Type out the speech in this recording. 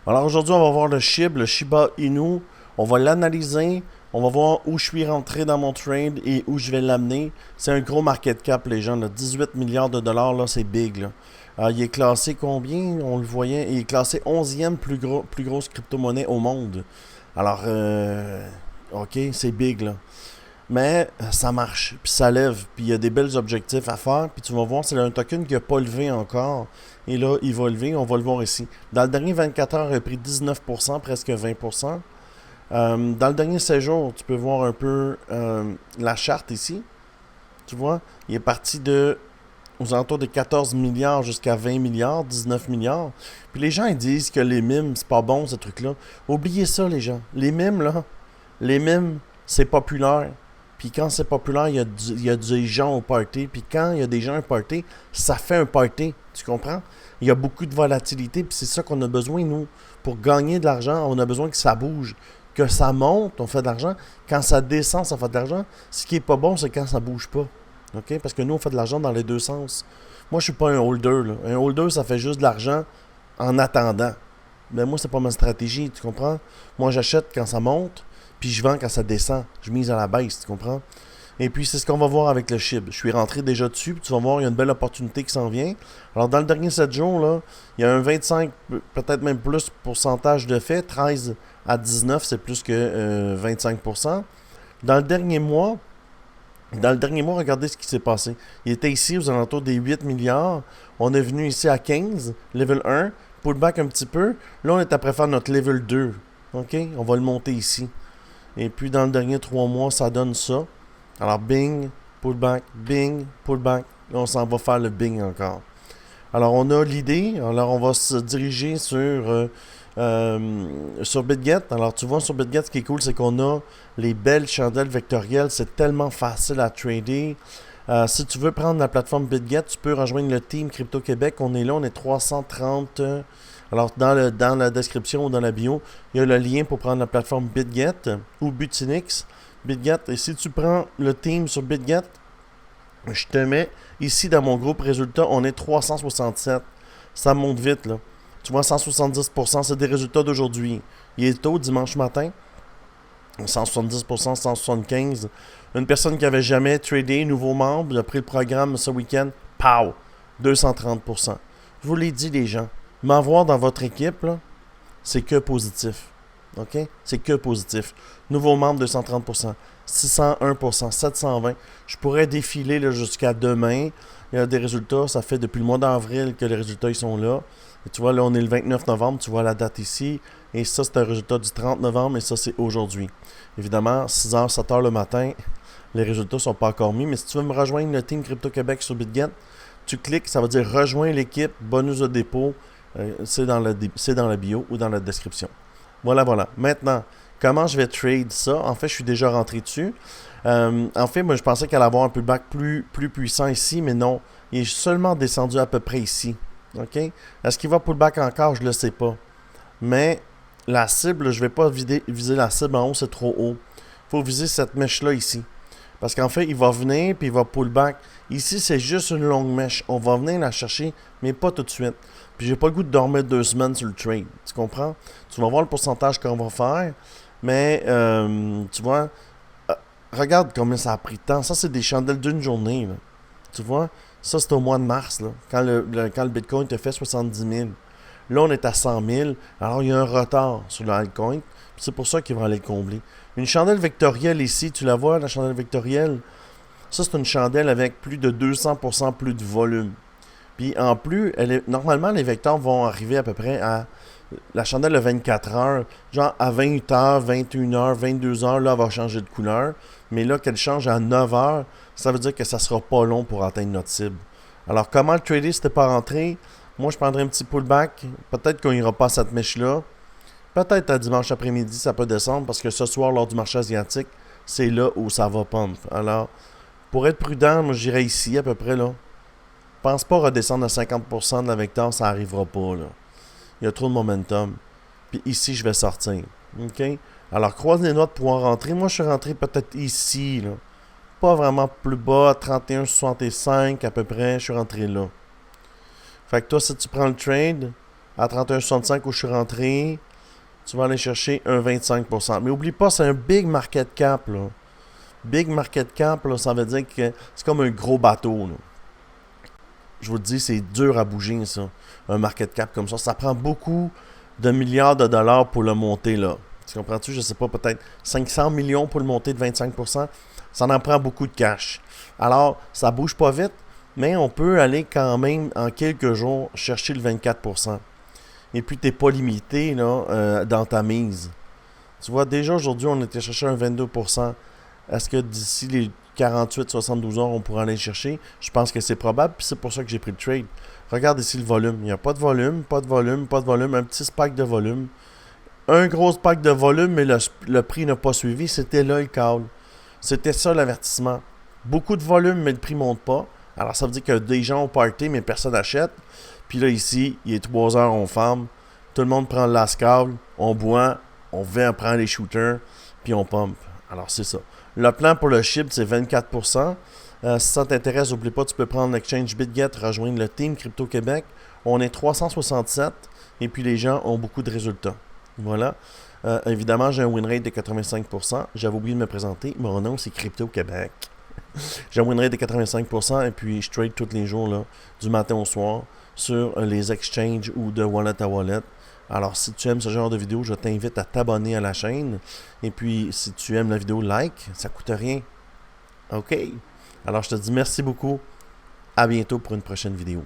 Alors aujourd'hui, on va voir le SHIB, le Shiba Inu. On va l'analyser. On va voir où je suis rentré dans mon trade et où je vais l'amener. C'est un gros market cap, les gens. Là. 18 milliards de dollars, là, c'est big. Là. Il est classé combien? On le voyait. Il est classé 11e plus grosse crypto-monnaie au monde. Alors, ok, c'est big. Là. Mais ça marche, puis ça lève, puis il y a des belles objectifs à faire, puis tu vas voir, c'est un token qui n'a pas levé encore. Et là, il va lever, on va le voir ici. Dans le dernier 24 heures, il a pris 19%, presque 20%. Dans le dernier 16 jours, tu peux voir un peu la charte ici. Tu vois, il est parti de aux alentours de 14 milliards jusqu'à 20 milliards, 19 milliards. Puis les gens, ils disent que les mimes, c'est pas bon, ce truc-là. Oubliez ça, les gens. Les mimes, là, les mimes, c'est populaire. Puis quand c'est populaire, il y a des gens au party. Puis quand il y a des gens au party, ça fait un party. Tu comprends? Il y a beaucoup de volatilité. Puis c'est ça qu'on a besoin, nous. Pour gagner de l'argent, on a besoin que ça bouge. Que ça monte, on fait de l'argent. Quand ça descend, ça fait de l'argent. Ce qui est pas bon, c'est quand ça bouge pas. OK? Parce que nous, on fait de l'argent dans les deux sens. Moi, je suis pas un holder. Là. Un holder, ça fait juste de l'argent en attendant. Mais moi, c'est pas ma stratégie, tu comprends? Moi, j'achète quand ça monte, puis je vends quand ça descend. Je mise à la baisse, tu comprends? Et puis, c'est ce qu'on va voir avec le SHIB. Je suis rentré déjà dessus, puis tu vas voir, il y a une belle opportunité qui s'en vient. Alors, dans le dernier 7 jours, là, il y a un 25, peut-être même plus, pourcentage de fait. 13 à 19, c'est plus que 25%. Dans le dernier mois, regardez ce qui s'est passé. Il était ici aux alentours des 8 milliards. On est venu ici à 15, level 1, pullback un petit peu. Là, on est après faire notre level 2. OK? On va le monter ici. Et puis, dans le dernier 3 mois, ça donne ça. Alors, bing, pullback, bing, pullback. Là, on s'en va faire le bing encore. Alors, on a l'idée. Alors, on va se diriger sur BitGet. Alors, tu vois, sur BitGet, ce qui est cool, c'est qu'on a les belles chandelles vectorielles. C'est tellement facile à trader. Si tu veux prendre la plateforme BitGet, tu peux rejoindre le team Crypto Québec. On est là, on est 330. Alors, dans la description ou dans la bio, il y a le lien pour prendre la plateforme BitGet ou Butinix. BitGet. Et si tu prends le team sur BitGet, je te mets ici dans mon groupe résultat, on est 367. Ça monte vite, là. Tu vois, 170%, c'est des résultats d'aujourd'hui. Il est tôt, dimanche matin. 170%, 175%. Une personne qui avait jamais tradé, nouveau membre, il a pris le programme ce week-end, pow, 230%. Je vous l'ai dit, les gens, m'avoir dans votre équipe, là, c'est que positif. OK? C'est que positif. Nouveau membre, 230%. 601%, 720%. Je pourrais défiler là, jusqu'à demain. Il y a des résultats. Ça fait depuis le mois d'avril que les résultats ils sont là. Et tu vois, là, on est le 29 novembre. Tu vois la date ici. Et ça, c'est un résultat du 30 novembre. Et ça, c'est aujourd'hui. Évidemment, 6h, 7h le matin, les résultats ne sont pas encore mis. Mais si tu veux me rejoindre le Team Crypto Québec sur BitGet, tu cliques. Ça veut dire rejoins l'équipe, bonus de dépôt. C'est dans la bio ou dans la description. Voilà. Maintenant, comment je vais trade ça? En fait, je suis déjà rentré dessus. En fait, moi, je pensais qu'elle allait avoir un pullback plus puissant ici, mais non. Il est seulement descendu à peu près ici. OK? Est-ce qu'il va pullback encore? Je ne le sais pas. Mais la cible, je ne vais pas viser la cible en haut, c'est trop haut. Il faut viser cette mèche-là ici. Parce qu'en fait, il va venir puis il va pullback. Ici, c'est juste une longue mèche. On va venir la chercher, mais pas tout de suite. Puis j'ai pas le goût de dormir 2 semaines sur le trade. Tu comprends? Tu vas voir le pourcentage qu'on va faire. Mais, tu vois, regarde combien ça a pris de temps. Ça, c'est des chandelles d'une journée. Là. Tu vois? Ça, c'est au mois de mars, là, quand le Bitcoin te fait 70 000. Là, on est à 100 000. Alors, il y a un retard sur le altcoin. C'est pour ça qu'ils vont aller le combler. Une chandelle vectorielle ici, tu la vois, la chandelle vectorielle? Ça, c'est une chandelle avec plus de 200% plus de volume. Puis en plus, normalement, les vecteurs vont arriver à peu près à la chandelle de 24 heures, genre à 20 h 21 h 22 h là, elle va changer de couleur. Mais là, qu'elle change à 9 heures, ça veut dire que ça sera pas long pour atteindre notre cible. Alors, comment le trader si t'es pas rentré? Moi, je prendrais un petit pullback. Peut-être qu'on ira pas à cette mèche-là. Peut-être à dimanche après-midi, ça peut descendre parce que ce soir, lors du marché asiatique, c'est là où ça va pump. Alors, pour être prudent, moi, j'irais ici à peu près là. Pense pas redescendre à 50% de la vecteur, ça arrivera pas là. Il y a trop de momentum. Puis ici, je vais sortir. OK? Alors, croise les doigts de pouvoir rentrer. Moi, je suis rentré peut-être ici, là. Pas vraiment plus bas, 31,65 à peu près. Je suis rentré là. Fait que toi, si tu prends le trade, à 31,65 où je suis rentré, tu vas aller chercher un 25%. Mais oublie pas, c'est un big market cap, là. Big market cap, là, ça veut dire que c'est comme un gros bateau, là. Je vous le dis, c'est dur à bouger, ça. Un market cap comme ça. Ça prend beaucoup de milliards de dollars pour le monter, là. Tu comprends-tu? Je sais pas, peut-être 500 millions pour le monter de 25%. Ça en prend beaucoup de cash. Alors, ça bouge pas vite, mais on peut aller quand même, en quelques jours, chercher le 24%. Et puis, tu n'es pas limité là, dans ta mise. Tu vois, déjà aujourd'hui, on était chercher un 22%. Est-ce que d'ici les 48-72 heures, on pourra aller chercher? Je pense que c'est probable, puis c'est pour ça que j'ai pris le trade. Regarde ici le volume. Il n'y a pas de volume, pas de volume, pas de volume. Un petit spike de volume. Un gros spike de volume, mais le prix n'a pas suivi. C'était là le call. C'était ça l'avertissement. Beaucoup de volume, mais le prix ne monte pas. Alors ça veut dire que des gens ont parté, mais personne n'achète. Puis là, ici, il est 3 heures, on ferme. Tout le monde prend le last call. On boit. On prend les shooters. Puis on pump. Alors c'est ça. Le plan pour le SHIB, c'est 24%. Si ça t'intéresse, n'oublie pas, tu peux prendre l'exchange BitGet, rejoindre le team Crypto Québec. On est 367 et puis les gens ont beaucoup de résultats. Voilà. Évidemment, j'ai un win rate de 85%. J'avais oublié de me présenter. Mon nom, c'est Crypto Québec. J'ai un win rate de 85% et puis je trade tous les jours, là, du matin au soir, sur les exchanges ou de wallet à wallet. Alors, si tu aimes ce genre de vidéo, je t'invite à t'abonner à la chaîne. Et puis, si tu aimes la vidéo, like, ça coûte rien. OK? Alors, je te dis merci beaucoup. À bientôt pour une prochaine vidéo.